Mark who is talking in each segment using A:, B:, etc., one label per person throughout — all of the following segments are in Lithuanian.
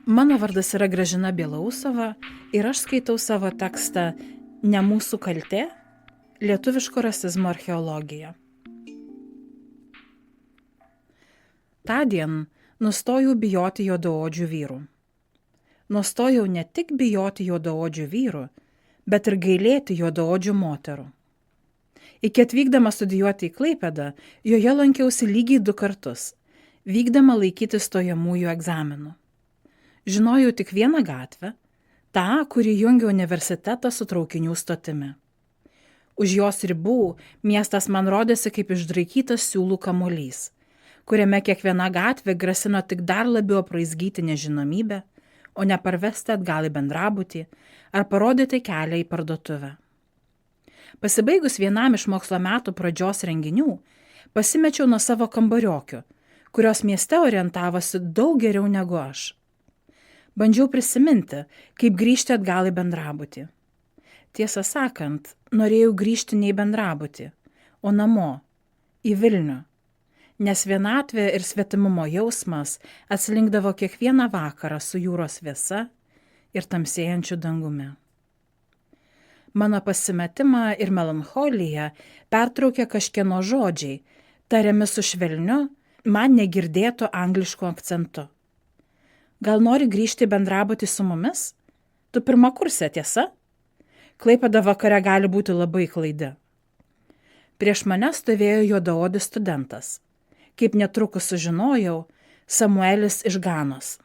A: Mano vardas yra Gražina Bielausova ir aš skaitau savo tekstą Ne mūsų kaltė – lietuviško rasizmo archeologija. Tądien nustojau bijoti juodaodžių vyrų. Nustojau ne tik bijoti juodaodžių vyrų, bet ir gailėti juodaodžių moterų. Iki atvykdama studijuoti į Klaipėdą, joje lankiausi lygiai 2 kartus, vykdama laikyti stojamųjų egzaminų. Žinojau tik vieną gatvę, tą, kuri jungia universitetą su traukinių stotimi. Už jos ribų miestas man rodėsi kaip išdraikytas siūlų kamuolys, kuriame kiekviena gatvė grasino tik dar labiau apraizgyti nežinomybę, o ne parvesti atgal į bendrabutį ar parodyti kelią į parduotuvę. Pasibaigus vienam iš mokslo metų pradžios renginių, pasimečiau nuo savo kambariokių, kurios mieste orientavosi daug geriau negu aš. Bandžiau prisiminti, kaip grįžti atgal į bendrabutį. Tiesą sakant, norėjau grįžti ne į bendrabutį, o namo, į Vilnių, nes vienatvė ir svetimumo jausmas atslinkdavo kiekvieną vakarą su jūros vėsa ir tamsėjančiu dangumi. Mano pasimetimą ir melancholiją pertraukė kažkieno žodžiai, tariami su švelniu, man negirdėtu anglišku akcentu. Gal nori grįžti į bendrabutį su mumis? Tu pirmakursė, tiesa? Klaipėda vakare gali būti labai klaidi. Prieš mane stovėjo juodaodis studentas. Kaip netrukus sužinojau, Samuelis iš Ganos.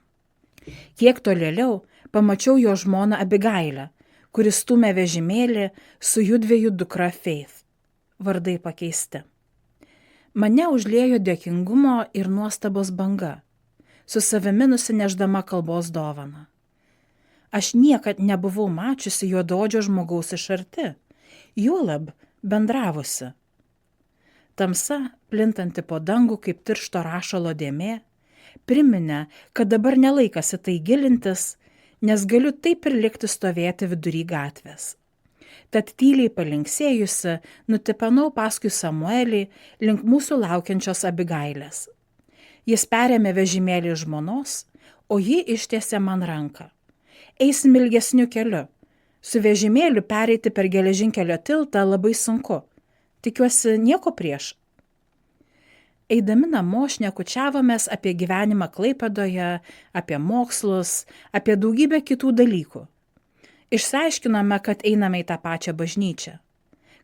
A: Kiek tolėliau pamačiau jo žmoną Abigailę, kuris stūmė vežimėlį su jųdviejų dukra Faith. Vardai pakeisti. Mane užliejo dėkingumo ir nuostabos banga, su savimi nusineždama kalbos dovaną. Aš niekad nebuvau mačiusi juodaodžio žmogaus iš arti, juolab bendravusi. Tamsa, plintanti po dangų kaip tiršto rašalo dėmė, priminė, kad dabar nelaikas į tai gilintis, nes galiu taip ir likti stovėti vidury gatvės. Tad tyliai palinksėjusi, nutipenau paskui Samuelį link mūsų laukiančios Abigailės. Jis perėmė vežimėlį žmonos, o ji ištiesė man ranką. Eisim ilgesniu keliu. Su vežimėliu pereiti per geležinkelio tiltą labai sunku. Tikiuosi nieko prieš. Eidami namo šnekučiavomės apie gyvenimą Klaipėdoje, apie mokslus, apie daugybę kitų dalykų. Išsiaiškinome, kad einame į tą pačią bažnyčią.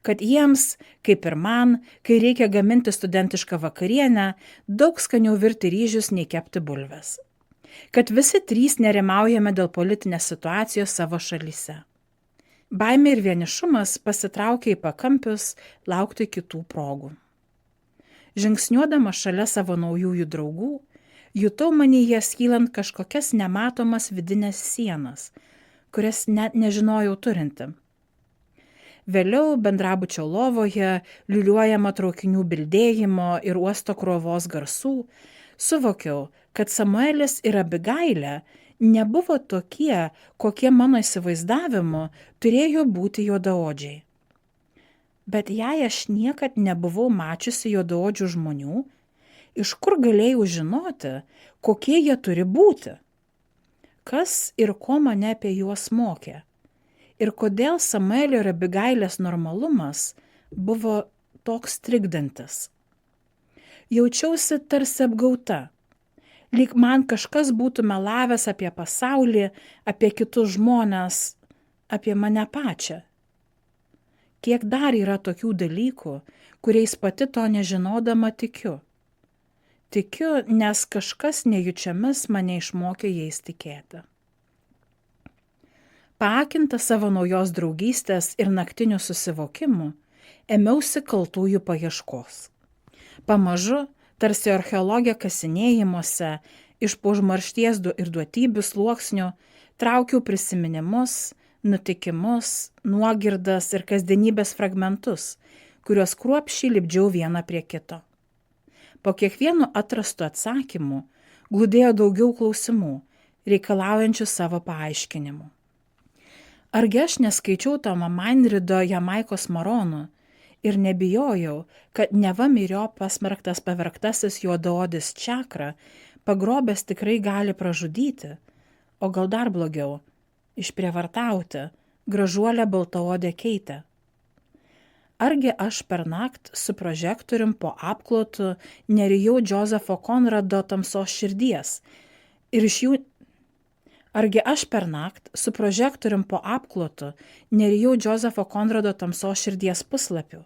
A: Kad jiems, kaip ir man, kai reikia gaminti studentišką vakarienę, daug skaniau virti ryžius nei kepti bulves. Kad visi 3 nerimaujame dėl politinės situacijos savo šalyse. Baimė ir vienišumas pasitraukė į pakampius laukti kitų progų. Žingsniuodama šalia savo naujųjų draugų, jutau manyje skylant kažkokias nematomas vidinės sienas, kurias net nežinojau turinti. Vėliau bendrabučio lovoje, liuliuojama traukinių bildėjimo ir uosto krovos garsų, suvokiau, kad Samuelis ir Abigailė nebuvo tokie, kokie mano įsivaizdavimu turėjo būti juodaodžiai. Bet jei aš niekad nebuvau mačiusi juodaodžių žmonių, iš kur galėjau žinoti, kokie jie turi būti? Kas ir ko mane apie juos mokė? Ir kodėl Samuelio ir Abigailės normalumas buvo toks trikdantis. Jaučiausi tarsi apgauta, lyg man kažkas būtų melavęs apie pasaulį, apie kitus žmones, apie mane pačią. Kiek dar yra tokių dalykų, kuriais pati to nežinodama tikiu. Tikiu, nes kažkas nejučiamis mane išmokė jais tikėti. Paakinta savo naujos draugystės ir naktinių susivokimų, ėmiausi kaltųjų paieškos. Pamažu, tarsi archeologija kasinėjimuose, iš po užmaršties ir duotybių sluoksnių, traukiau prisiminimus, nutikimus, nuogirdas ir kasdienybės fragmentus, kuriuos kruopščiai lipdžiau vieną prie kito. Po kiekvienu atrastu atsakymu glūdėjo daugiau klausimų, reikalaujančių savo paaiškinimų. Argi aš neskaičiau Tomo Mainrido Jamaikos maronų ir nebijojau, kad neva myriop pasmerktas pavergtasis juodaodis Čakra pagrobęs tikrai gali pražudyti, o gal dar blogiau - išprievartauti gražuolę baltaodę Keitę. Argi aš pernakt su prožektorium po apklotu nerijau Džozefo Konrado Tamsos širdies ir iš jų... Argi aš pernakt su prožektorium po apklotu nerijau Džozefo Konrado Tamsos širdies puslapių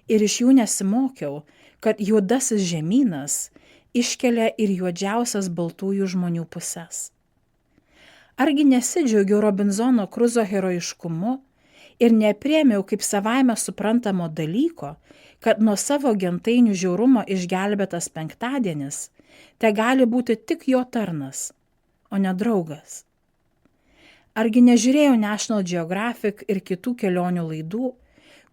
A: ir iš jų nesimokiau, kad juodasis žemynas iškelia ir juodžiausias baltųjų žmonių puses. Argi nesidžiaugiau Robinzono Kruzo herojiškumu ir nepriėmiau kaip savaime suprantamo dalyko, kad nuo savo gentainių žiaurumo išgelbėtas penktadienis te gali būti tik jo tarnas, o ne draugas. Argi nežiūrėjau National Geographic ir kitų kelionių laidų,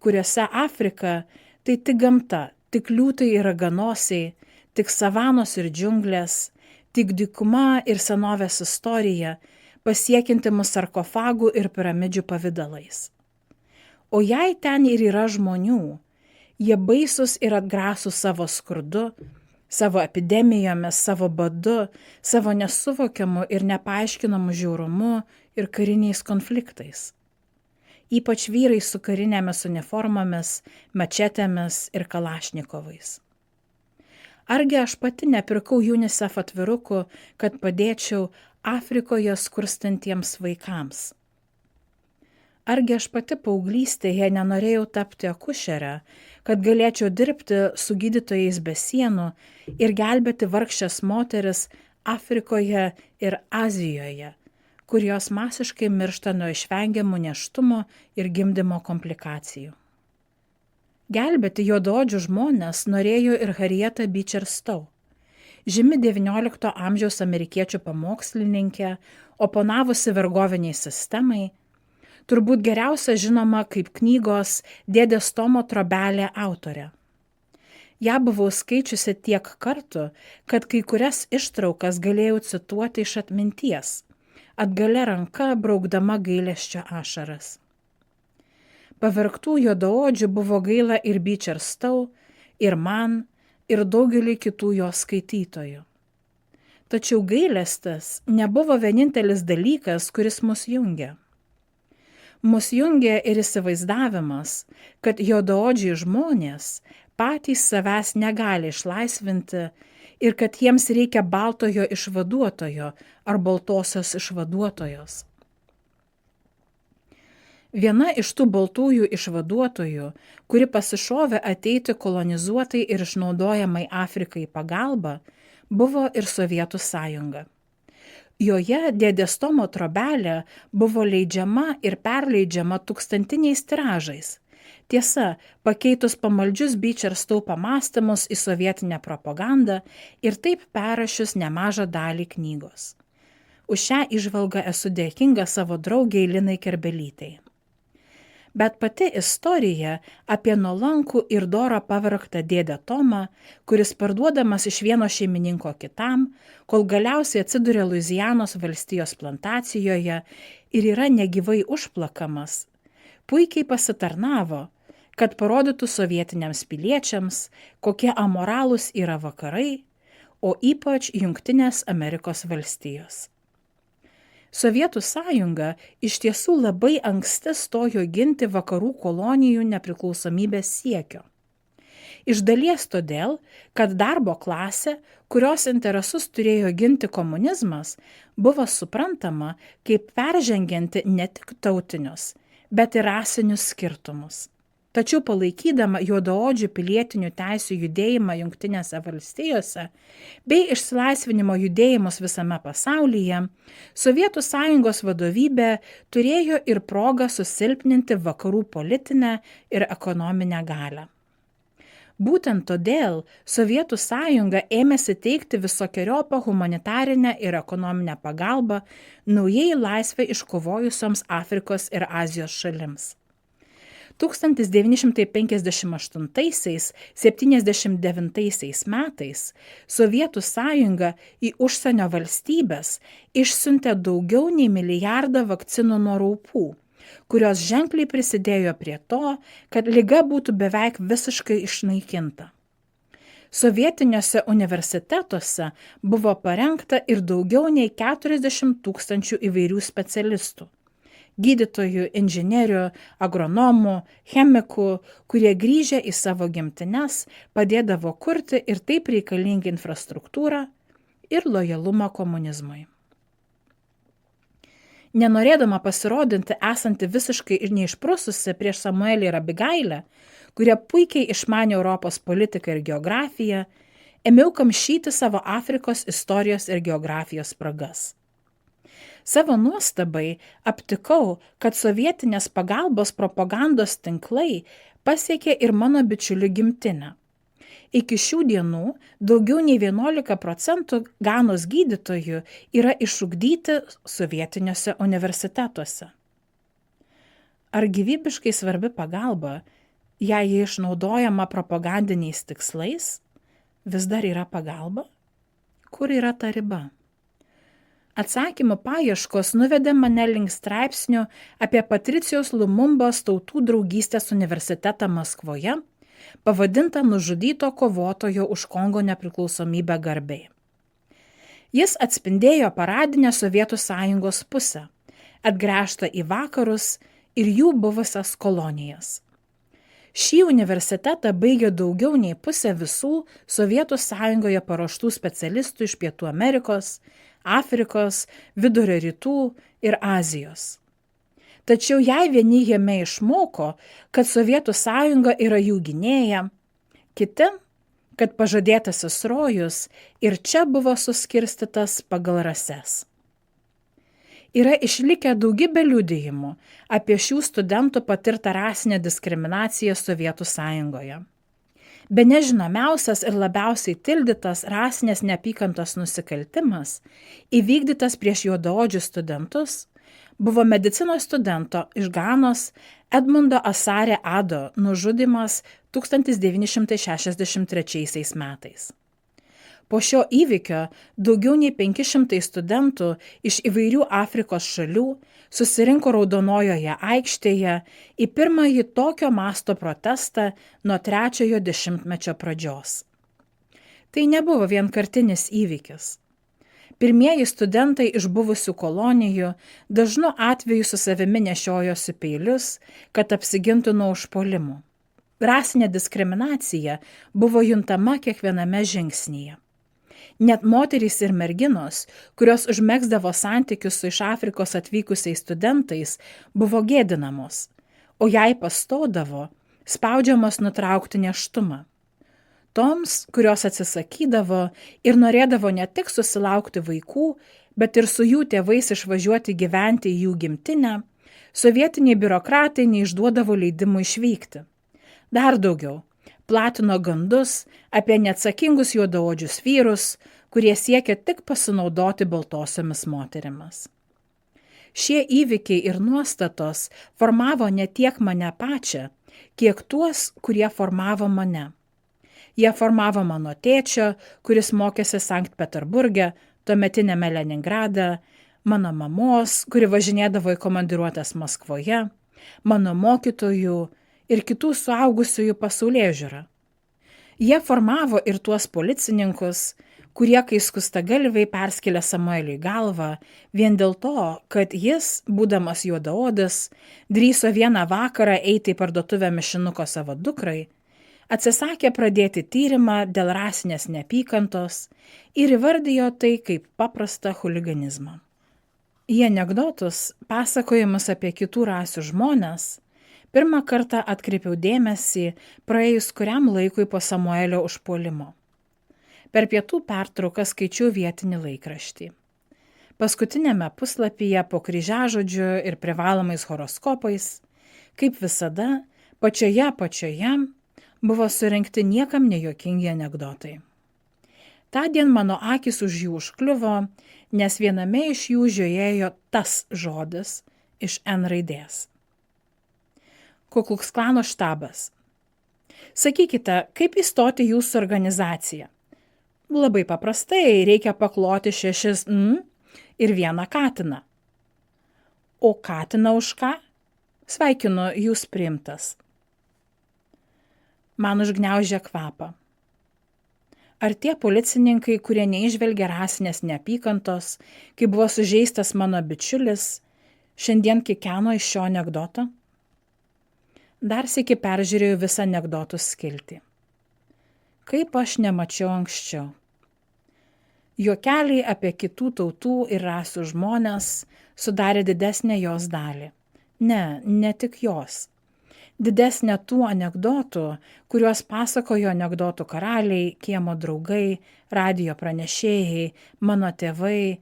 A: kuriuose Afrika tai tik gamta, tik liūtai ir raganosiai, tik savanos ir džiunglės, tik dykuma ir senovės istorija, pasiekinti mus sarkofagų ir piramidžių pavidalais. O jei ten ir yra žmonių, jie baisus ir atgrasūs savo skurdu, savo epidemijomis, savo badu, savo nesuvokiamu ir nepaaiškinamu žiaurumu ir kariniais konfliktais. Ypač vyrai su karinėmis uniformomis, mačetėmis ir kalašnikovais. Argi aš pati nepirkau UNICEF atvirukų, kad padėčiau Afrikoje skurstantiems vaikams? Argi aš pati paauglystėje nenorėjau tapti akušere, kad galėčiau dirbti su gydytojais be sienų ir gelbėti vargšes moteris Afrikoje ir Azijoje, kur jos masiškai miršta nuo išvengiamų nėštumo ir gimdymo komplikacijų. Gelbėti juodaodžių žmonės norėjo ir Harrieta Beecher Stowe, žymi XIX amžiaus amerikiečių pamokslininkė, oponavusi vergoviniai sistemai, turbūt geriausia žinoma kaip knygos Dėdės Tomo trobelė autorė. Ja buvau skaičiusi tiek kartų, kad kai kurias ištraukas galėjau cituoti iš atminties, atgalia ranka braukdama gailesčio ašaras. Pavergtų juodaodžių buvo gaila ir Beecher Stowe, ir man, ir daugelį kitų jos skaitytojų. Tačiau gailestis nebuvo vienintelis dalykas, kuris mus jungia. Mus jungia ir įsivaizdavimas, kad juodaodžiai žmonės patys savęs negali išlaisvinti ir kad jiems reikia baltojo išvaduotojo ar baltosios išvaduotojos. Viena iš tų baltųjų išvaduotojų, kuri pasišovė ateiti kolonizuotai ir išnaudojamai Afrikai pagalba, buvo ir Sovietų sąjunga. Joje Dėdės Tomo trobelė buvo leidžiama ir perleidžiama tūkstantiniais tiražais. Tiesa, pakeitus pamaldžius Beecher Stowe pamąstymus į sovietinę propagandą ir taip perrašius nemažą dalį knygos. Už šią įžvalgą esu dėkinga savo draugiai Linai Kerbelytei. Bet pati istorija apie nuolankų ir dorą pavergtą dėdę Tomą, kuris parduodamas iš vieno šeimininko kitam, kol galiausiai atsiduria Luizianos valstijos plantacijoje ir yra negyvai užplakamas, puikiai pasitarnavo, kad parodytų sovietiniams piliečiams, kokie amoralūs yra vakarai, o ypač Jungtinės Amerikos valstijos. Sovietų sąjunga iš tiesų labai anksti stojo ginti vakarų kolonijų nepriklausomybės siekio. Iš dalies todėl, kad darbo klasė, kurios interesus turėjo ginti komunizmas, buvo suprantama kaip peržengianti ne tik tautinius, bet ir rasinius skirtumus. Tačiau palaikydama juodaodžių pilietinių teisių judėjimą Jungtinėse valstijose bei išsilaisvinimo judėjimus visame pasaulyje, Sovietų sąjungos vadovybė turėjo ir progą susilpninti vakarų politinę ir ekonominę galią. Būtent todėl Sovietų sąjunga ėmėsi teikti visokeriopą humanitarinę ir ekonominę pagalbą naujai laisvę iškovojusioms Afrikos ir Azijos šalims. 1958–79 metais Sovietų sąjunga į užsienio valstybės išsiuntė daugiau nei 1 milijardą vakcinų nuo raupų, kurios ženkliai prisidėjo prie to, kad liga būtų beveik visiškai išnaikinta. Sovietiniuose universitetuose buvo parengta ir daugiau nei 40 000 įvairių specialistų. Gydytojų, inžinierių, agronomų, chemikų, kurie grįžę į savo gimtines padėdavo kurti ir taip reikalingą infrastruktūrą ir lojalumą komunizmui. Nenorėdama pasirodinti esanti visiškai ir neišprususi prieš Samuelį ir Abigailę, kurie puikiai išmanė Europos politiką ir geografiją, ėmiau kamšyti savo Afrikos istorijos ir geografijos spragas. Savo nuostabai aptikau, kad sovietinės pagalbos propagandos tinklai pasiekė ir mano bičiulių gimtinę. Iki šių dienų daugiau nei 11% Ganos gydytojų yra išugdyti sovietiniuose universitetuose. Ar gyvybiškai svarbi pagalba, jei ji išnaudojama propagandiniais tikslais, vis dar yra pagalba? Kur yra ta riba? Atsakymų paieškos nuvedė mane link straipsnių apie Patricijos Lumumbos tautų draugystės universitetą Maskvoje, pavadintą nužudyto kovotojo už Kongo nepriklausomybę garbei. Jis atspindėjo paradinę Sovietų sąjungos pusę, atgręžtą į vakarus ir jų buvusias kolonijas. Šį universitetą baigė daugiau nei pusė visų Sovietų sąjungoje paruoštų specialistų iš Pietų Amerikos, Afrikos, Vidurio rytų ir Azijos. Tačiau jei vieni jame išmoko, kad Sovietų sąjunga yra jų gynėja, kiti, kad pažadėtasis rojus ir čia buvo suskirstytas pagal rases. Yra išlikę daugybė liudijimų apie šių studentų patirtą rasinę diskriminaciją Sovietų sąjungoje. Bene žinomiausias ir labiausiai tildytas rasinės neapykantos nusikaltimas, įvykdytas prieš juodaodžius studentus, buvo medicinos studento iš Ganos Edmundo Asare Ado nužudymas 1963 metais. Po šio įvykio daugiau nei 500 studentų iš įvairių Afrikos šalių susirinko Raudonojoje aikštėje į pirmąjį tokio masto protestą nuo 3-ojo dešimtmečio pradžios. Tai nebuvo vienkartinis įvykis. Pirmieji studentai iš buvusių kolonijų dažnu atveju su savimi nešiojosi peilius, kad apsigintų nuo užpuolimų. Rasinė diskriminacija buvo juntama kiekviename žingsnyje. Net moterys ir merginos, kurios užmegzdavo santykius su iš Afrikos atvykusiais studentais, buvo gėdinamos, o jei pastodavo, spaudžiamos nutraukti nėštumą. Toms, kurios atsisakydavo ir norėdavo ne tik susilaukti vaikų, bet ir su jų tėvais išvažiuoti gyventi į jų gimtinę, sovietiniai biurokratai neišduodavo leidimų išvykti. Dar daugiau. Platino gandus apie neatsakingus juodaodžius vyrus, kurie siekia tik pasinaudoti baltosiomis moterimis. Šie įvykiai ir nuostatos formavo ne tiek mane pačią, kiek tuos, kurie formavo mane. Jie formavo mano tėčio, kuris mokėsi Sankt Peterburge, tuometinėme Leningrade, mano mamos, kuri važinėdavo į komandiruotes Maskvoje, mano mokytojų ir kitų suaugusiųjų pasaulėžiūrą. Jie formavo ir tuos policininkus, kurie kai skustagalviai perskėlė Samueliui galvą vien dėl to, kad jis, būdamas juodaodis, drįso vieną vakarą eiti į parduotuvę mišinuko savo dukrai, atsisakė pradėti tyrimą dėl rasinės neapykantos ir įvardijo tai kaip paprastą chuliganizmą. Į anekdotus, pasakojimus apie kitų rasių žmones, pirmą kartą atkreipiau dėmesį praėjus kuriam laikui po Samuelio užpuolimo. Per pietų pertrauką skaičiau vietinį laikraštį. Paskutinėme puslapyje po kryžiažodžiu ir privalomais horoskopais, kaip visada, pačioje buvo surinkti niekam nejuokingi anekdotai. Tądien mano akys už jų užkliuvo, nes viename iš jų žiojėjo tas žodis iš N raidės. Kukluksklano štabas. Sakykite, kaip įstoti jūsų organizaciją? Labai paprastai, reikia pakloti 6 ir 1 katiną. O katiną už ką? Sveikinu, jūs priimtas. Man užgniaužė kvapą. Ar tie policininkai, kurie neižvelgia rasinės neapykantos, kai buvo sužeistas mano bičiulis, šiandien kikeno iš šio anekdoto? Dar sykį peržiūrėjau visą anekdotų skiltį. Kaip aš nemačiau anksčiau. Juokeliai apie kitų tautų ir rasių žmonės sudarė didesnę jos dalį. Ne tik jos. Didesnė tų anekdotų, kuriuos pasakojo anekdotų karaliai, kiemo draugai, radijo pranešėjai, mano tėvai,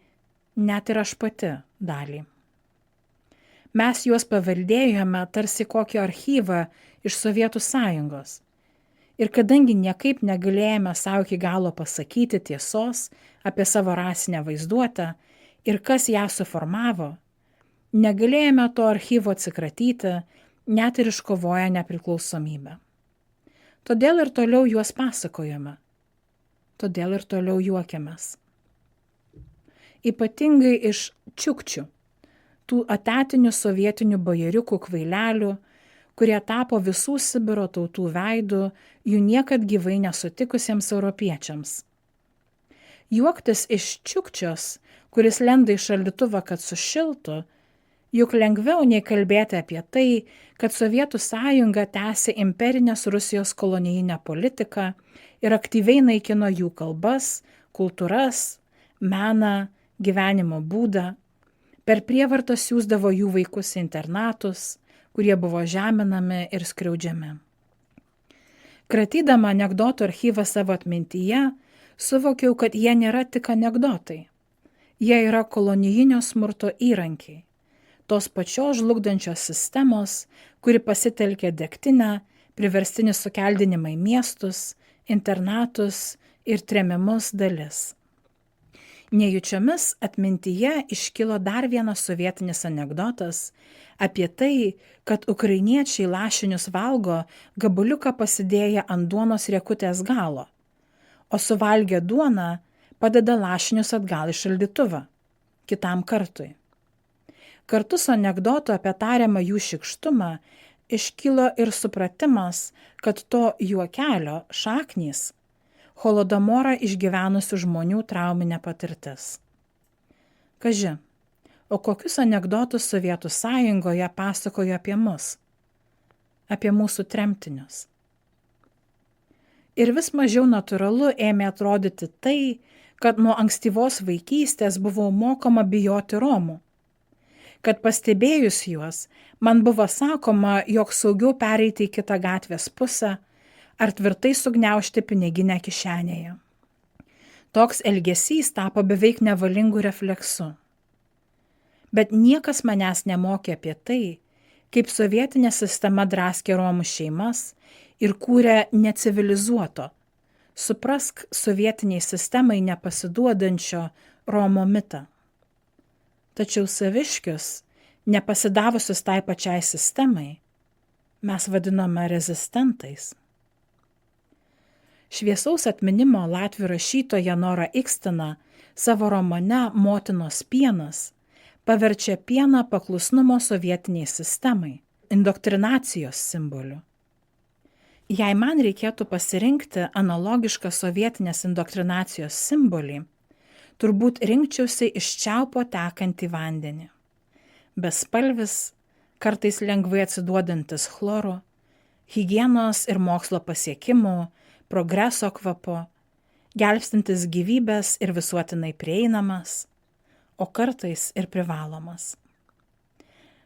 A: net ir aš pati dalį. Mes juos paveldėjome tarsi kokį archyvą iš Sovietų Sąjungos. Ir kadangi niekaip negalėjome savo iki galo pasakyti tiesos apie savo rasinę vaizduotę ir kas ją suformavo, negalėjome to archyvo atsikratyti, net ir iškovoję nepriklausomybę. Todėl ir toliau juos pasakojame. Todėl ir toliau juokiamės. Ypatingai iš čiukčių, tų atetinių sovietinių bajeriukų kvailelių, kurie tapo visų Sibiro tautų veidų jų niekad gyvai nesutikusiems europiečiams. Juoktis iš čiukčios, kuris lenda į šaldytuvą, kad sušiltų, juk lengviau nei kalbėti apie tai, kad Sovietų Sąjunga tęsė imperinės Rusijos kolonijinę politiką ir aktyviai naikino jų kalbas, kultūras, meną, gyvenimo būdą, per prievartą siųsdavo jų vaikus į internatus, kurie buvo žeminami ir skriaudžiami. Kratydama anekdotų archyvą savo atmintyje, suvokiau, kad jie nėra tik anekdotai. Jie yra kolonijinio smurto įrankiai. Tos pačios žlugdančios sistemos, kuri pasitelkė degtinę, priverstinį sukeldinimą į miestus, internatus ir trėmimus dalis. Nejučiomis atmintyje iškilo dar vienas sovietinis anekdotas apie tai, kad ukrainiečiai lašinius valgo gabaliuką pasidėję ant duonos riekutės galo, o suvalgę duoną padeda lašinius atgal į šaldytuvą, kitam kartui. Kartu su anekdotu apie tariamą jų šykštumą iškilo ir supratimas, kad to juokelio šaknys holodomorą išgyvenusių žmonių trauminė patirtis. Kaži, o kokius anekdotus Sovietų Sąjungoje pasakojo apie mus, apie mūsų tremtinius? Ir vis mažiau natūralu ėmė atrodyti tai, kad nuo ankstyvos vaikystės buvau mokoma bijoti Romų. Kad pastebėjus juos, man buvo sakoma, jog saugiau pereiti į kitą gatvės pusę ar tvirtai sugniaužti piniginę kišenėje. Toks elgesys tapo beveik nevalingų refleksu. Bet niekas manęs nemokė apie tai, kaip sovietinė sistema draskė Romų šeimas ir kūrė necivilizuoto, suprask sovietiniai sistemai nepasiduodančio Romo mitą. Tačiau saviškius, nepasidavusius tai pačiai sistemai, mes vadiname rezistentais. Šviesaus atminimo latvių rašytoja Nora Ikstena savo romane Motinos pienas paverčia pieną paklusnumo sovietiniai sistemai, indoktrinacijos simboliu. Jei man reikėtų pasirinkti analogišką sovietinės indoktrinacijos simbolį, turbūt rinkčiausi iš čiaupo tekantį vandenį. Bespalvis, kartais lengvai atsiduodantis chloru, higienos ir mokslo pasiekimų, progreso kvapu, gelbstintis gyvybės ir visuotinai prieinamas, o kartais ir privalomas.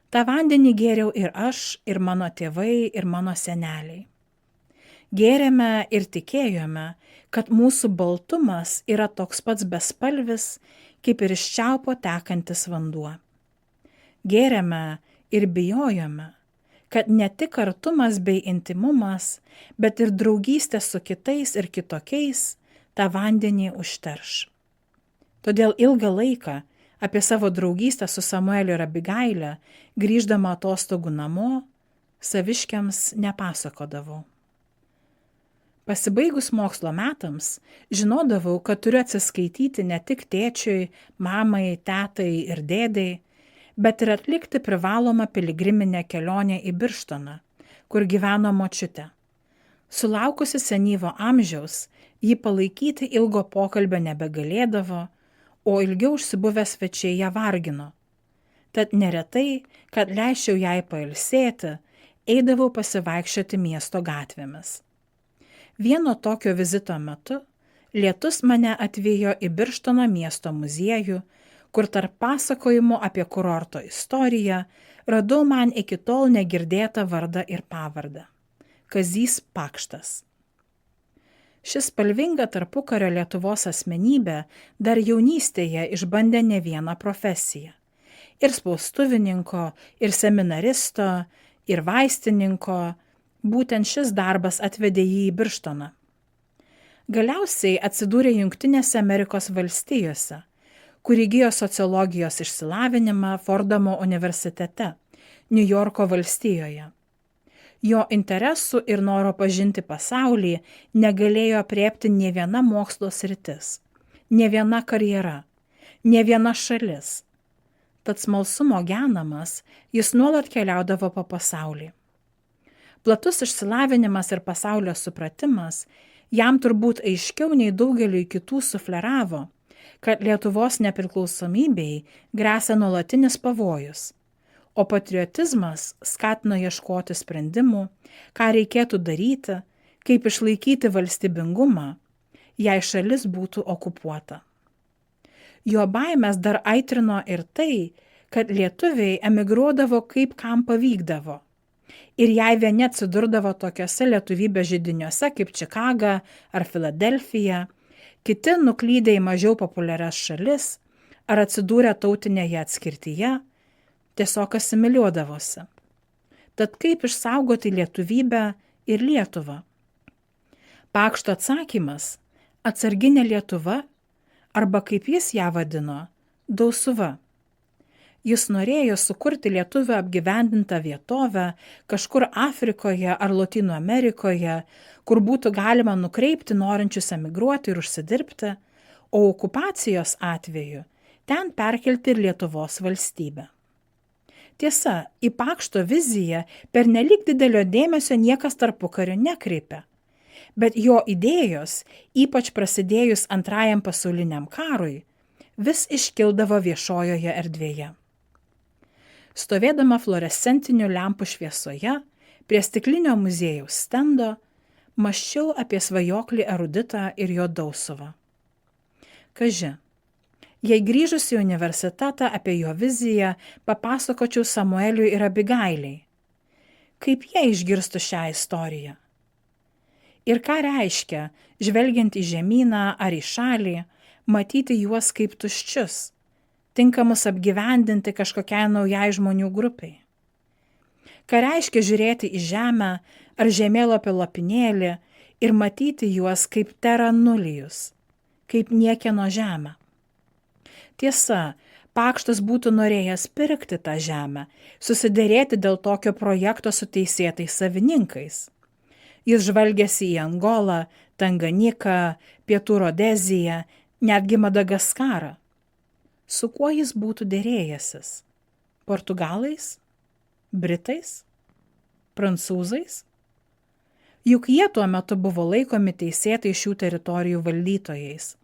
A: Ta vandenį gėriau ir aš, ir mano tėvai, ir mano seneliai. Gėrėme ir tikėjome, kad mūsų baltumas yra toks pats bespalvis, kaip ir iš čiaupo tekantis vanduo. Gėrėme ir bijojome, kad ne tik artumas bei intimumas, bet ir draugystė su kitais ir kitokiais tą vandenį užterš. Todėl ilgą laiką apie savo draugystę su Samueliu ir Abigaile, grįždama atostogų namo, saviškiams nepasakodavau. Pasibaigus mokslo metams, žinodavau, kad turiu atsiskaityti ne tik tėčiui, mamai, tetai ir dėdei, bet ir atlikti privalomą piligriminę kelionę į Birštoną, kur gyveno močiutė. Sulaukusi senyvo amžiaus, ji palaikyti ilgo pokalbio nebegalėdavo, o ilgiau užsibuvę svečiai ją vargino. Tad neretai, kad leisčiau jai pailsėti, eidavau pasivaikščioti miesto gatvėmis. Vieno tokio vizito metu lietus mane atvijo į Birštono miesto muziejų, kur tarp pasakojimų apie kurorto istoriją radau man iki tol negirdėtą vardą ir pavardę – Kazys Pakštas. Šis spalvinga tarpukario Lietuvos asmenybė dar jaunystėje išbandė ne vieną profesiją – ir spaustuvininko, ir seminaristo, ir vaistininko. Būtent šis darbas atvedė jį į Birštoną. Galiausiai atsidūrė Jungtinėse Amerikos valstijose, kur įgijo sociologijos išsilavinimą Fordamo universitete, Niujorko valstijoje. Jo interesų ir noro pažinti pasaulį negalėjo aprėpti nė viena mokslo sritis, nė viena karjera, nė viena šalis. Tad smalsumo genamas jis nuolat keliaudavo po pasaulį. Platus išsilavinimas ir pasaulio supratimas jam turbūt aiškiau nei daugeliui kitų sufleravo, kad Lietuvos nepriklausomybei gresia nuolatinis pavojus, o patriotizmas skatino ieškoti sprendimų, ką reikėtų daryti, kaip išlaikyti valstybingumą, jei šalis būtų okupuota. Jo baimės dar aitrino ir tai, kad lietuviai emigruodavo kaip kam pavykdavo. Ir jei vieni atsidurdavo tokiuose lietuvybės židiniuose kaip Čikaga ar Filadelfija, kiti nuklydę į mažiau populiarias šalis ar atsidūrę tautinėje atskirtyje, tiesiog asimiliuodavosi. Tad kaip išsaugoti lietuvybę ir Lietuvą? Pakšto atsakymas – atsarginė Lietuva, arba kaip jis ją vadino, Dausuva. Jis norėjo sukurti lietuvių apgyvendintą vietovę kažkur Afrikoje ar Lotynų Amerikoje, kur būtų galima nukreipti norinčius emigruoti ir užsidirbti, o okupacijos atveju ten perkelti ir Lietuvos valstybę. Tiesa, į Pakšto viziją pernelyg didelio dėmesio niekas tarpukariu nekreipė, bet jo idėjos, ypač prasidėjus Antrajam pasauliniam karui, vis iškildavo viešojoje erdvėje. Stovėdama fluorescentinių lempų šviesoje, prie stiklinio muziejaus stendo, mąsčiau apie svajoklį eruditą ir jo Dausuvą. Kaži, jei grįžus į universitetą apie jo viziją papasakočiau Samueliui ir Abigailiai, kaip jie išgirstų šią istoriją? Ir ką reiškia, žvelgiant į žemyną ar į šalį, matyti juos kaip tuščius, tinkamus apgyvendinti kažkokiai naujai žmonių grupiai? Ką reiškia žiūrėti į žemę ar žemėlapio lopinėlį ir matyti juos kaip terra nullius, kaip niekieno žemę? Tiesa, Pakštas būtų norėjęs pirkti tą žemę, susiderėti dėl tokio projekto su teisėtais savininkais. Jis žvalgėsi į Angolą, Tanganiką, Pietų Rodeziją, netgi Madagaskarą. Su kuo jis būtų derėjęsis? Portugalais? Britais? Prancūzais? Juk jie tuo metu buvo laikomi teisėtai šių teritorijų valdytojais.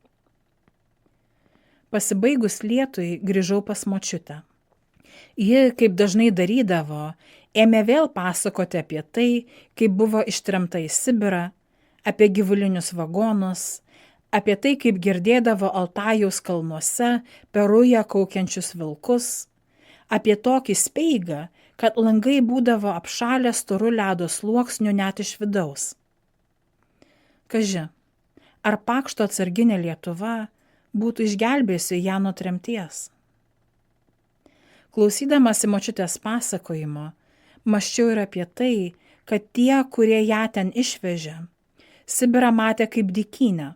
A: Pasibaigus lietui grįžau pas močiutę. Ji, kaip dažnai darydavo, ėmė vėl pasakoti apie tai, kaip buvo ištremta į Sibirą, apie gyvulinius vagonus, apie tai, kaip girdėdavo Altajaus kalnuose per rują kaukiančius vilkus, apie tokį speigą, kad langai būdavo apšalę storu ledo sluoksniu net iš vidaus. Kaži, ar Pakšto atsarginė Lietuva būtų išgelbėjusi ją nuo tremties? Klausydamasi močiutės pasakojimo, mąsčiau ir apie tai, kad tie, kurie ją ten išvežė, Sibirą matė kaip dykynę,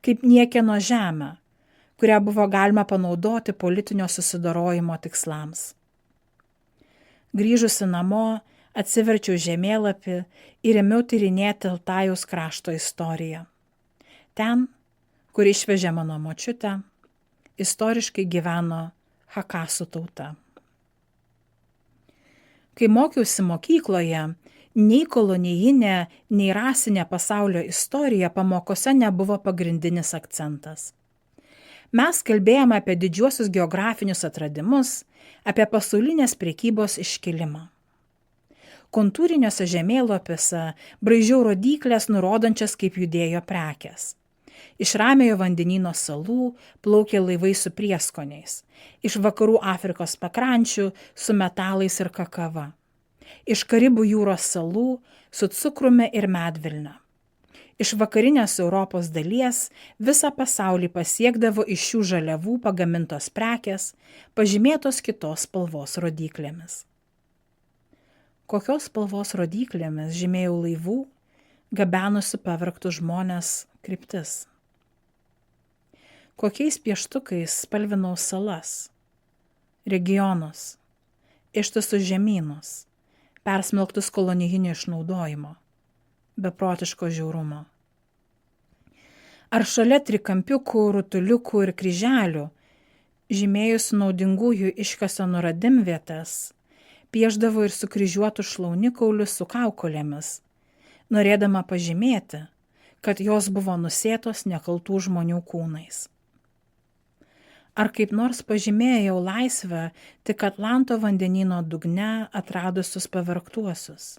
A: kaip niekieno žemę, kurią buvo galima panaudoti politinio susidorojimo tikslams. Grįžusi namo, atsiverčiau žemėlapį ir ėmiau tyrinėti Altajaus krašto istoriją. Ten, kur išvežė mano močiutę, istoriškai gyveno Hakasų tauta. Kai mokiausi mokykloje, Nei kolonijinė, nei rasinė pasaulio istorija pamokose nebuvo pagrindinis akcentas. Mes kalbėjome apie didžiuosius geografinius atradimus, apie pasaulinės prekybos iškilimą. Kontūriniuose žemėlapiuose braižiau rodyklės nurodančias, kaip judėjo prekės. Iš Ramiojo vandenyno salų plaukė laivai su prieskoniais, iš vakarų Afrikos pakrančių su metalais ir kakava, iš Karibų jūros salų su cukrumi ir medvilne. Iš vakarinės Europos dalies visą pasaulį pasiekdavo iš šių žaliavų pagamintos prekės, pažymėtos kitos spalvos rodyklėmis. Kokios spalvos rodyklėmis žymėjau laivų, gabenusių pavergtus žmones kryptis? Kokiais pieštukais spalvinau salas, regionus, ištisus žemynus, persmelktus kolonijinio išnaudojimo, beprotiško žiaurumo? Ar šalia trikampiukų, rutuliukų ir kryželių, žymėjusių naudingųjų iškasenų radimvietes, pieždavo ir sukryžiuotų šlaunikaulius su kaukolėmis, norėdama pažymėti, kad jos buvo nusėtos nekaltų žmonių kūnais? Ar kaip nors pažymėjau laisvę tik Atlanto vandenyno dugne atradusius pavergtuosius?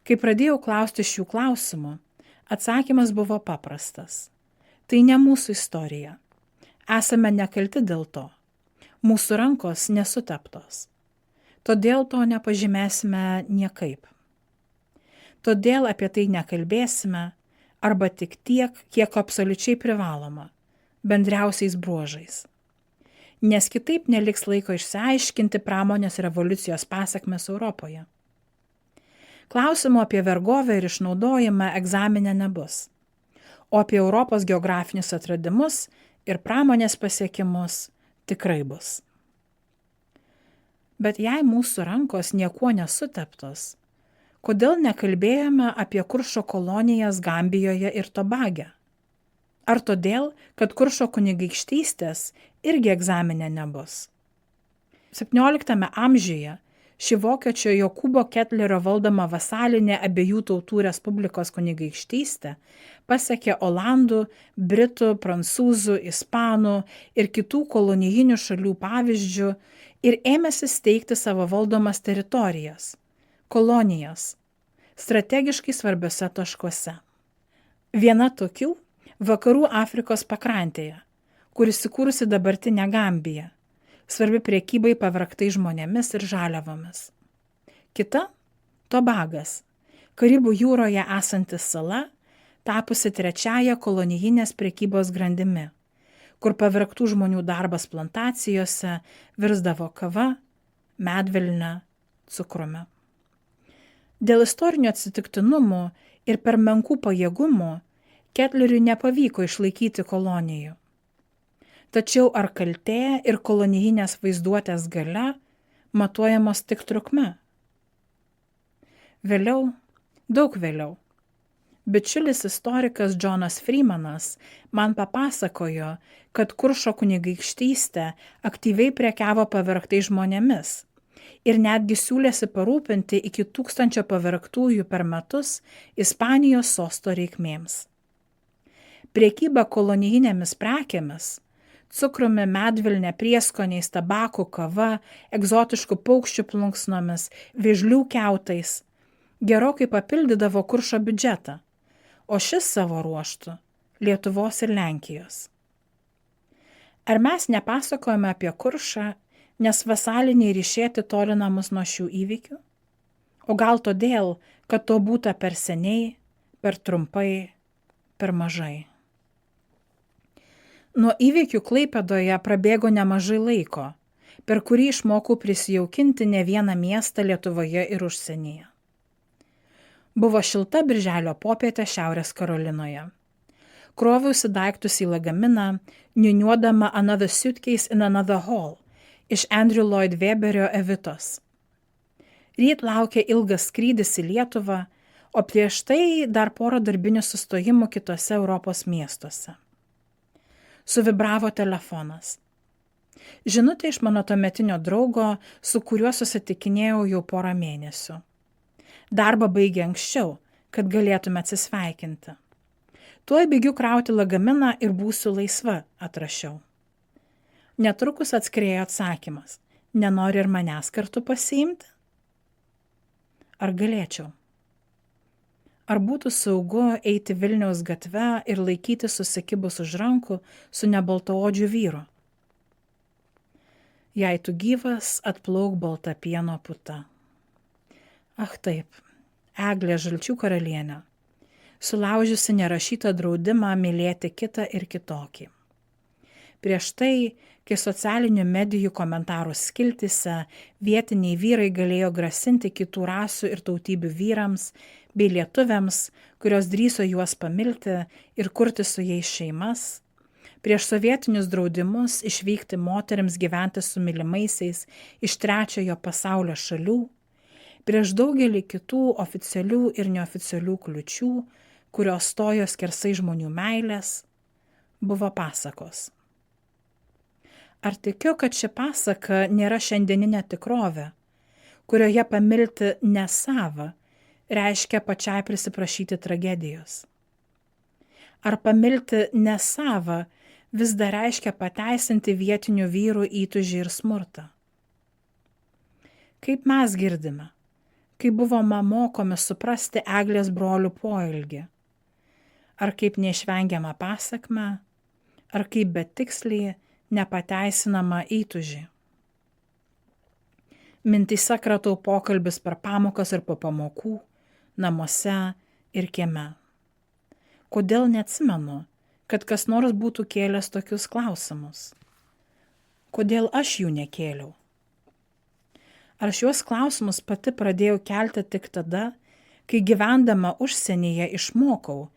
A: Kai pradėjau klausti šių klausimų, atsakymas buvo paprastas. Tai ne mūsų istorija. Esame nekalti dėl to. Mūsų rankos nesuteptos. Todėl to nepažymėsime niekaip. Todėl apie tai nekalbėsime arba tik tiek, kiek absoliučiai privaloma, bendriausiais bruožais. Nes kitaip neliks laiko išsiaiškinti pramonės revoliucijos pasekmes Europoje. Klausimų apie vergovę ir išnaudojimą egzamine nebus, o apie Europos geografinius atradimus ir pramonės pasiekimus tikrai bus. Bet jei mūsų rankos niekuo nesuteptos, kodėl nekalbėjome apie Kuršo kolonijas Gambijoje ir Tobage? Ar todėl, kad Kuršo kunigaikštystės irgi egzamine nebus? 17 amžiuje ši vokiečio Jokūbo Ketlerio valdoma vasalinė abiejų tautų Respublikos kunigaikštystė pasiekė Olandų, Britų, Prancūzų, Ispanų ir kitų kolonijinių šalių pavyzdžių ir ėmėsi steigti savo valdomas teritorijas, kolonijas, strategiškai svarbiose taškuose. Viena tokių vakarų Afrikos pakrantėje, kur įsikūrusi dabartinė Gambija, svarbi prekybai pavergtais žmonėmis ir žaliavomis. Kita – Tobagas, Karibų jūroje esanti sala, tapusi trečiaja kolonijinės prekybos grandimi, kur pavergtų žmonių darbas plantacijose virsdavo kava, medvilne, cukrumi. Dėl istorinių atsitiktinumų ir per menkų pajėgumų Ketleriui nepavyko išlaikyti kolonijų. Tačiau ar kaltė ir kolonijinės vaizduotės galia matuojamos tik trukme? Vėliau, daug vėliau, bičiulis istorikas Džonas Freemanas man papasakojo, kad Kuršo kunigaikštystė aktyviai prekiavo pavergtais žmonėmis ir netgi siūlėsi parūpinti iki 1000 pavergtųjų per metus Ispanijos sosto reikmėms. Prekyba kolonijinėmis prekėmis, cukrumi, medvilne, prieskoniais, tabaku, kava, egzotiškų paukščių plunksnomis, vėžlių kiautais gerokai papildydavo Kuršo biudžetą, o šis savo ruožtu Lietuvos ir Lenkijos. Ar mes nepasakojame apie Kuršą, nes vasaliniai ryšiai tolina mus nuo šių įvykių? O gal todėl, kad to būta per seniai, per trumpai, per mažai? Nuo įvykių Klaipėdoje prabėgo nemažai laiko, per kurį išmokau prisijaukinti ne vieną miestą Lietuvoje ir užsienyje. Buvo šilta birželio popietė Šiaurės Karolinoje. Kroviausi daiktus į lagaminą, niūniuodama Another Suitcase in Another Hall iš Andrew Lloyd Webberio Evitos. Ryt laukė ilgas skrydis į Lietuvą, o prieš tai dar porą darbinių sustojimų kitose Europos miestuose. Suvibravo telefonas. Žinutė iš mano tuometinio draugo, su kuriuo susitikinėjau jau porą mėnesių. Darbą baigė anksčiau, kad galėtume atsisveikinti. Tuoj bėgiu krauti lagaminą ir būsiu laisva, atrašiau. Netrukus atskriejo atsakymas. Nenori ir manęs kartu pasiimti? Ar galėčiau? Ar būtų saugu eiti Vilniaus gatve ir laikyti susikibus už rankų su nebaltaodžiu vyru? Jei tu gyvas, atplauk balta pieno puta. Ach taip, Eglė Žalčių karalienė, sulaužiusi nerašytą draudimą mylėti kitą ir kitokį. Prieš tai, kai socialinių medijų komentarų skiltyse vietiniai vyrai galėjo grasinti kitų rasų ir tautybių vyrams bei lietuviams, kurios drįso juos pamilti ir kurti su jais šeimas, prieš sovietinius draudimus išvykti moteriams gyventi su mylimaisiais iš trečiojo pasaulio šalių, prieš daugelį kitų oficialių ir neoficialių kliučių, kurios stojo skersai žmonių meilės, buvo pasakos. Ar tikiu, kad ši pasaka nėra šiandieninė tikrovė, kurioje pamilti nesavą reiškia pačiai prisiprašyti tragedijos? Ar pamilti nesavą vis dar reiškia pateisinti vietinių vyrų įtūžį ir smurtą? Kaip mes girdime, kaip buvome mokomi suprasti Eglės brolių poelgį? Ar kaip neišvengiamą pasakmę, ar kaip betiksliai nepateisinamą įtūžį? Mintyse kratau pokalbis per pamokas ir po pamokų, namuose ir kieme. Kodėl neatsimenu, kad kas nors būtų kėlęs tokius klausimus? Kodėl aš jų nekėliau? Ar šiuos klausimus pati pradėjau kelti tik tada, kai gyvendama užsienyje išmokau,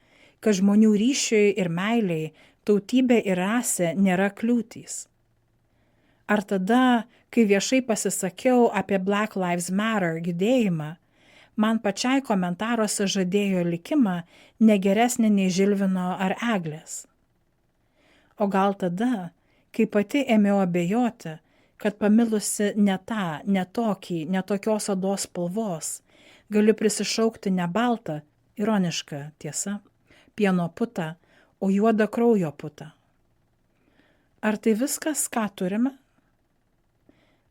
A: kad žmonių ryšiui ir meiliai, tautybė ir rasė nėra kliūtys? Ar tada, kai viešai pasisakiau apie Black Lives Matter judėjimą, man pačiai komentaruose žadėjo likimą negeresnį nei Žilvino ar Eglės? O gal tada, kai pati ėmiau abejoti, kad pamilusi ne tą, ne tokį, ne tokios odos spalvos, galiu prisišaukti ne baltą, ironiška tiesa, pieno putą, o juodą kraujo putą? Ar tai viskas, ką turime?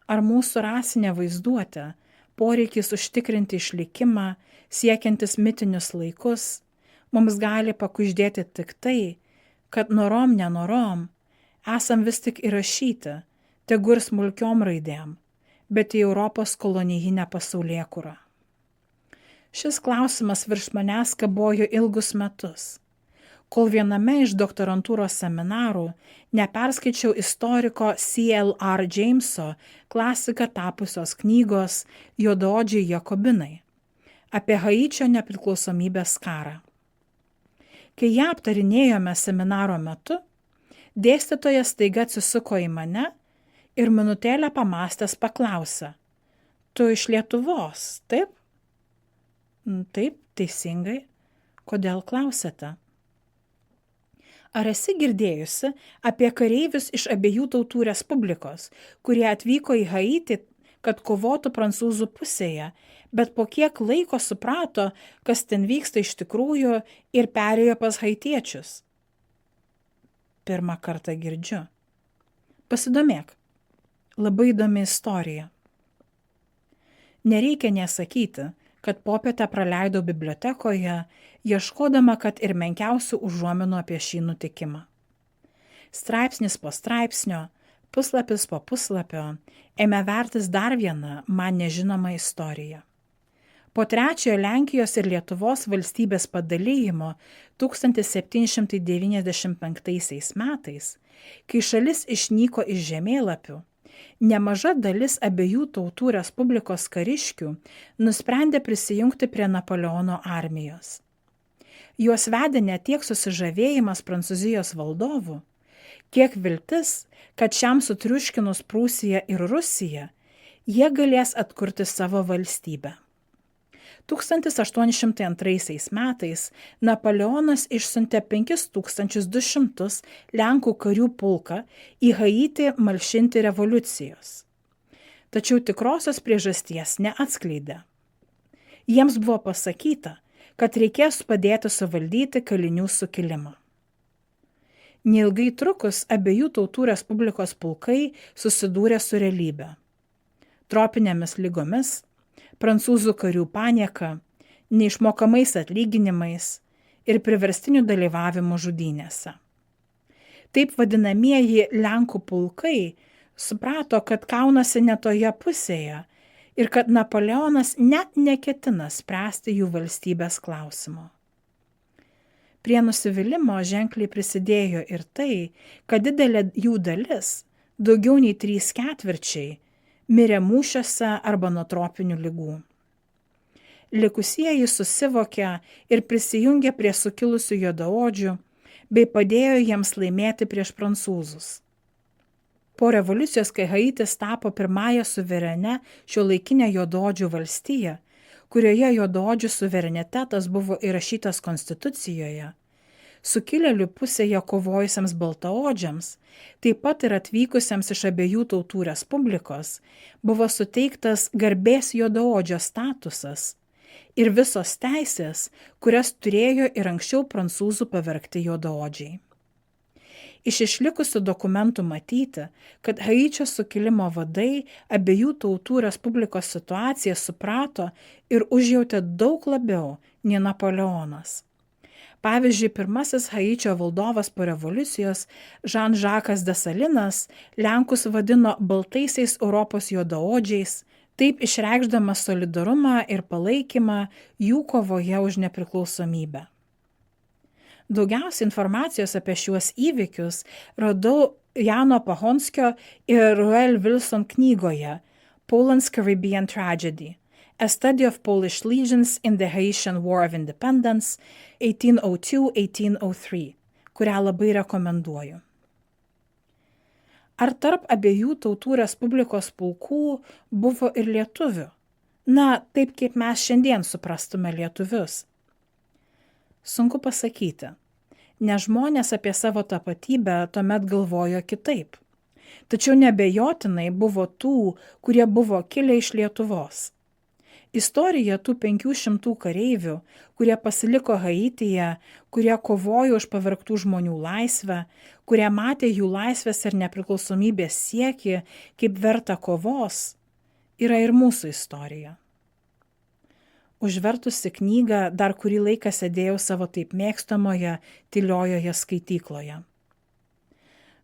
A: Ar mūsų rasinė vaizduotė, poreikis užtikrinti išlikimą, siekiantis mitinius laikus, mums gali pakuždėti tik tai, kad norom nenorom esam vis tik įrašyti, tegu ir smulkiom raidėm, bet į Europos kolonijinę pasaulėkurą? Šis klausimas virš manęs kabojo ilgus metus, kol viename iš doktorantūros seminarų neperskaičiau istoriko C.L.R. Jameso klasika tapusios knygos Juodaodžiai Jakobinai apie Haičio nepriklausomybės karą. Kai ją aptarinėjome seminaro metu, dėstytojas staiga atsisuko į mane ir minutėlę pamastęs paklausė: Tu iš Lietuvos, taip? Taip, teisingai. Kodėl klausėte? Ar esi girdėjusi apie kareivius iš abiejų tautų respublikos, kurie atvyko į Haitį, kad kovotų prancūzų pusėje, bet po kiek laiko suprato, kas ten vyksta iš tikrųjų ir perėjo pas haitiečius? Pirmą kartą girdžiu. Pasidomėk. Labai įdomi istorija. Nereikia nesakyti, kad popietę praleidau bibliotekoje, ieškodama, kad ir menkiausių užuominų apie šį nutikimą. Straipsnis po straipsnio, puslapis po puslapio, ėmė vertis dar vieną man nežinomą istoriją. Po trečiojo Lenkijos ir Lietuvos valstybės padalijimo 1795 metais, kai šalis išnyko iš žemėlapių, nemaža dalis abiejų tautų respublikos kariškių nusprendė prisijungti prie Napoleono armijos. Juos vedė ne tiek susižavėjimas Prancūzijos valdovų, kiek viltis, kad šiam sutriuškinus Prūsiją ir Rusiją, jie galės atkurti savo valstybę. 1802 metais Napoleonas išsiuntė 5200 Lenkų karių pulką į Haitį malšinti revoliucijos. Tačiau tikrosios priežasties neatskleidė. Jiems buvo pasakyta, kad reikės padėti suvaldyti kalinių sukilimą. Neilgai trukus abiejų tautų respublikos pulkai susidūrė su realybe. Tropinėmis lygomis, prancūzų karių panieka, neišmokamais atlyginimais ir priverstiniu dalyvavimu žudynėse. Taip vadinamieji Lenkų pulkai suprato, kad kaunasi ne toje pusėje ir kad Napoleonas net neketina spręsti jų valstybės klausimo. Prie nusivylimos ženkliai prisidėjo ir tai, kad didelė jų dalis, daugiau nei 3/4, mirė mūšiuose arba nuo tropinių ligų. Likusieji susivokė ir prisijungė prie sukilusių juodaodžių, bei padėjo jiems laimėti prieš prancūzus. Po revoliucijos, kai Haitis tapo pirmąją suverenę šiuolaikinę juodaodžių valstiją, kurioje juodaodžių suverenitetas buvo įrašytas konstitucijoje, sukilėlių pusėje kovojusiems baltaodžiams, taip pat ir atvykusiems iš abiejų tautų respublikos, buvo suteiktas garbės juodaodžio statusas ir visos teisės, kurias turėjo ir anksčiau prancūzų pavergti juodaodžiai. Iš išlikusių dokumentų matyti, kad Haičio sukilimo vadai abiejų tautų respublikos situaciją suprato ir užjautė daug labiau nei Napoleonas. Pavyzdžiui, pirmasis Haičio valdovas po revoliucijos, Žan-Žakas Desalinas, Lenkus vadino baltaisiais Europos juodaodžiais, taip išreikšdamas solidarumą ir palaikymą jų kovoje už nepriklausomybę. Daugiausiai informacijos apie šiuos įvykius radau Jano Pahonskio ir Ruel Wilson knygoje Poland's Caribbean Tragedy – A Study of Polish Legions in the Haitian War of Independence 1802–1803, kurią labai rekomenduoju. Ar tarp abiejų tautų respublikos pulkų buvo ir lietuvių? Na, taip kaip mes šiandien suprastume lietuvius. Sunku pasakyti, nes žmonės apie savo tapatybę tuomet galvojo kitaip. Tačiau nebejotinai buvo tų, kurie buvo kilę iš Lietuvos. Istorija tų 500 kareivių, kurie pasiliko Haityje, kurie kovojo už pavergtų žmonių laisvę, kurie matė jų laisvės ir nepriklausomybės siekį kaip vertą kovos, yra ir mūsų istorija. Užvertusi knygą, dar kurį laiką sėdėjau savo taip mėgstamoje tyliojoje skaitykloje.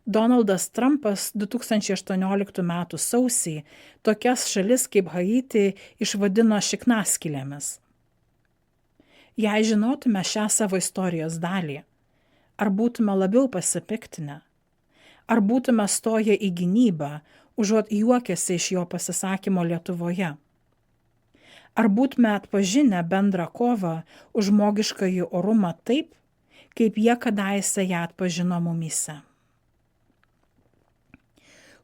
A: Donaldas Trumpas 2018 m. sausį tokias šalis kaip Haitį išvadino šiknaskylėmis. Jei žinotume šią savo istorijos dalį, ar būtume labiau pasipiktinę, ar būtume stoję į gynybą, užuot juokėsi iš jo pasisakymo Lietuvoje? Ar būtume atpažinę bendrą kovą už žmogiškąjį orumą taip, kaip jie kadaise ją atpažino mumyse?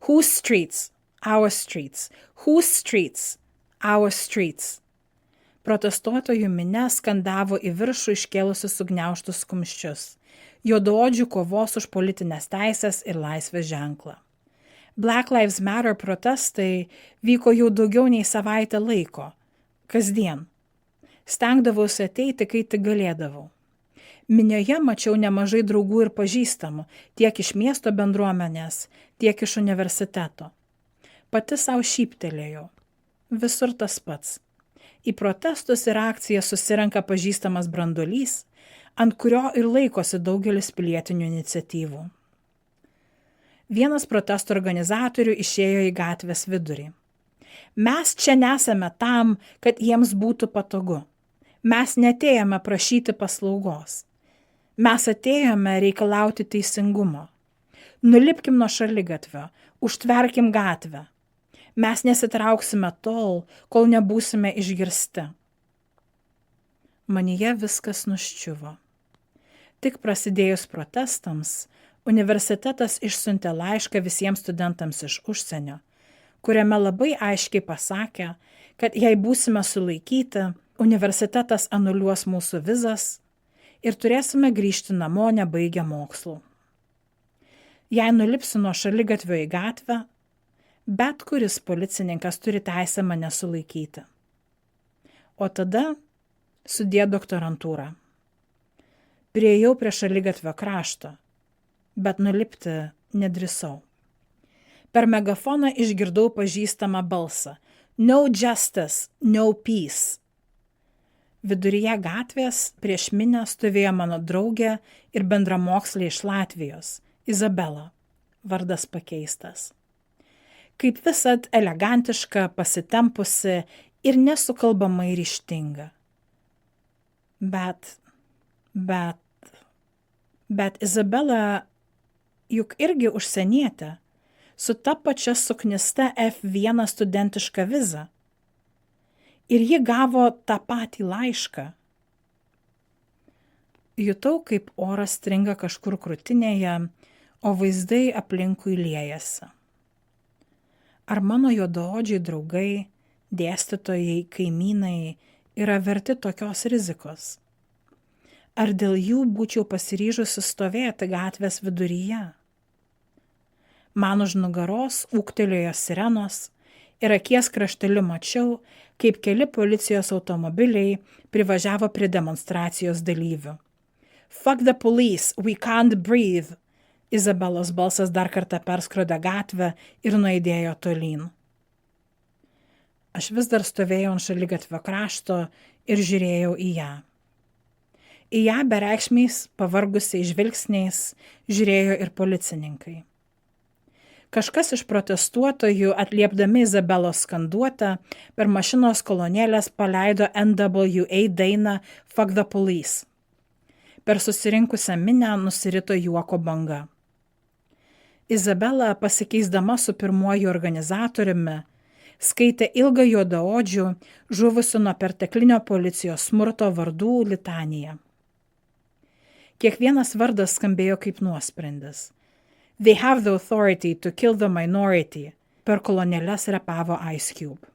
A: Whose streets? Our streets. Whose streets? Our streets. Protestuotojų minia skandavo į viršų iškėlusius sugniaužtus kumščius, juodaodžių kovos už politinės teisės ir laisvės ženklą. Black Lives Matter protestai vyko jau daugiau nei savaitę laiko. Kasdien. Stengdavausi ateiti, kai tik galėdavau. Minioje mačiau nemažai draugų ir pažįstamų, tiek iš miesto bendruomenės, tiek iš universiteto. Pati savo šyptelėjau. Visur tas pats. Į protestus ir akcijas susirenka pažįstamas branduolys, ant kurio ir laikosi daugelis pilietinių iniciatyvų. Vienas protesto organizatorių išėjo į gatvės vidurį. Mes čia nesame tam, kad jiems būtų patogu. Mes neatėjome prašyti paslaugos. Mes atėjome reikalauti teisingumo. Nulipkim nuo šaligatvio, užtverkim gatvę. Mes nesitrauksime tol, kol nebūsime išgirsti. Manyje viskas nuščiuvo. Tik prasidėjus protestams, universitetas išsiuntė laišką visiems studentams iš užsienio, kuriame labai aiškiai pasakė, kad jei būsime sulaikyti, universitetas anuliuos mūsų vizas ir turėsime grįžti namo nebaigę mokslų. Jei nulipsiu nuo šaligatvio į gatvę, bet kuris policininkas turi teisę mane sulaikyti. O tada sudie doktorantūrą. Priėjau prie šaligatvio krašto, bet nulipti nedrįsau. Per megafoną išgirdau pažįstamą balsą. No justice, no peace. Viduryje gatvės prieš minę stovėjo mano draugė ir bendramokslė iš Latvijos, Izabela, vardas pakeistas. Kaip visad elegantiška, pasitempusi ir nesukalbamai ryžtinga. Bet Izabela juk irgi užsienietė, su ta pačia suknista F1 studentiška viza. Ir ji gavo tą patį laišką. Jutau, kaip oras stringa kažkur krūtinėje, o vaizdai aplinkui liejasi. Ar mano juodaodžiai draugai, dėstytojai, kaimynai yra verti tokios rizikos? Ar dėl jų būčiau pasiryžusi stovėti gatvės viduryje? Man už nugaros ūktelėjo sirenos ir akies krašteliu mačiau, kaip keli policijos automobiliai privažiavo prie demonstracijos dalyvių. Fuck the police, we can't breathe. Izabelos balsas dar kartą perskrodė gatvę ir nuaidėjo tolyn. Aš vis dar stovėjau ant šaligatvio krašto ir žiūrėjau į ją. Į ją bereikšmiais, pavargusiais žvilgsniais žiūrėjo ir policininkai. Kažkas iš protestuotojų, atliepdami Izabelos skanduotę, per mašinos kolonėlės paleido NWA dainą Fuck the Police. Per susirinkusią minę nusirito juoko banga. Izabela, pasikeisdama su pirmuoju organizatoriumi, skaitė ilgą juodaodžių, žuvusių nuo perteklinio policijos smurto vardų litaniją. Kiekvienas vardas skambėjo kaip nuosprendis. They have the authority to kill the minority, per kolonėles repavo Ice Cube.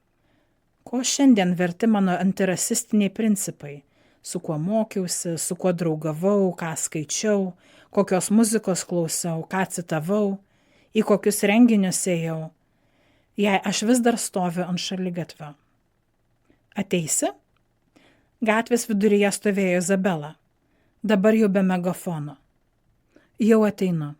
A: Ko šiandien verti mano antirasistiniai principai? Su kuo mokiausi, su kuo draugavau, ką skaičiau, kokios muzikos klausiau, ką citavau, į kokius renginius ėjau, jei aš vis dar stoviu ant šaligatvio. Ateisi? Gatvės viduryje stovėjo Izabela, dabar jau be megafono. Jau ateinu.